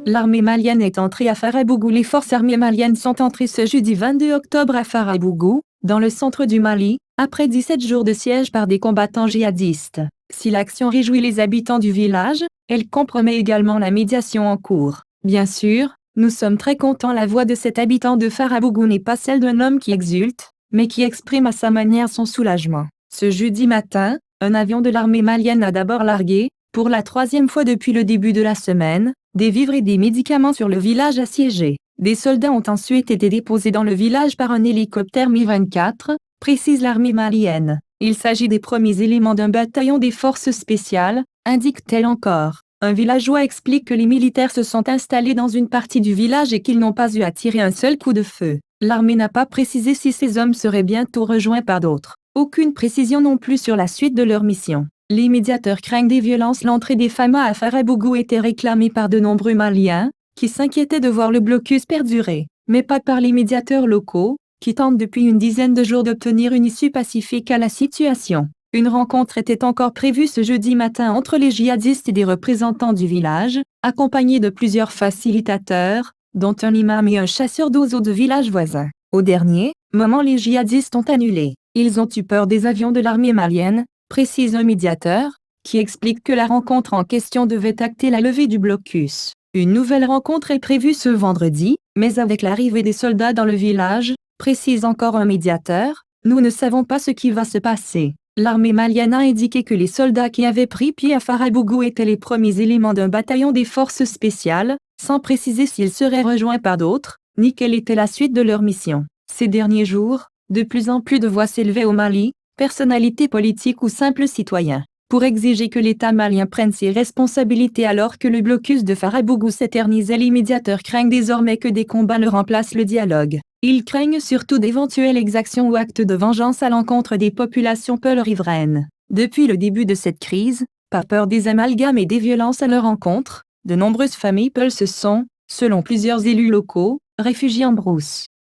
L'armée malienne est entrée à Farabougou. Les forces armées maliennes sont entrées ce jeudi 22 octobre à Farabougou, dans le centre du Mali, après 17 jours de siège par des combattants djihadistes. Si l'action réjouit les habitants du village, elle compromet également la médiation en cours. Bien sûr, nous sommes très contents. La voix de cet habitant de Farabougou n'est pas celle d'un homme qui exulte, mais qui exprime à sa manière son soulagement. Ce jeudi matin, un avion de l'armée malienne a d'abord largué, pour la troisième fois depuis le début de la semaine, des vivres et des médicaments sur le village assiégé. Des soldats ont ensuite été déposés dans le village par un hélicoptère Mi-24, précise l'armée malienne. Il s'agit des premiers éléments d'un bataillon des forces spéciales, indique-t-elle encore. Un villageois explique que les militaires se sont installés dans une partie du village et qu'ils n'ont pas eu à tirer un seul coup de feu. L'armée n'a pas précisé si ces hommes seraient bientôt rejoints par d'autres. Aucune précision non plus sur la suite de leur mission. Les médiateurs craignent des violences. L'entrée des FAMA à Farabougou était réclamée par de nombreux Maliens, qui s'inquiétaient de voir le blocus perdurer, mais pas par les médiateurs locaux, qui tentent depuis une dizaine de jours d'obtenir une issue pacifique à la situation. Une rencontre était encore prévue ce jeudi matin entre les djihadistes et des représentants du village, accompagnés de plusieurs facilitateurs, dont un imam et un chasseur d'oiseaux de villages voisins. Au dernier moment, les djihadistes ont annulé. Ils ont eu peur des avions de l'armée malienne, précise un médiateur, qui explique que la rencontre en question devait acter la levée du blocus. Une nouvelle rencontre est prévue ce vendredi, mais avec l'arrivée des soldats dans le village, précise encore un médiateur, nous ne savons pas ce qui va se passer. L'armée malienne a indiqué que les soldats qui avaient pris pied à Farabougou étaient les premiers éléments d'un bataillon des forces spéciales, sans préciser s'ils seraient rejoints par d'autres, ni quelle était la suite de leur mission. Ces derniers jours, de plus en plus de voix s'élevaient au Mali, personnalités politiques ou simples citoyens, pour exiger que l'État malien prenne ses responsabilités alors que le blocus de Farabougou s'éternisait. Les médiateurs craignent désormais que des combats ne remplacent le dialogue. Ils craignent surtout d'éventuelles exactions ou actes de vengeance à l'encontre des populations peules riveraines. Depuis le début de cette crise, par peur des amalgames et des violences à leur encontre, de nombreuses familles peules se sont, selon plusieurs élus locaux, réfugiées en brousse.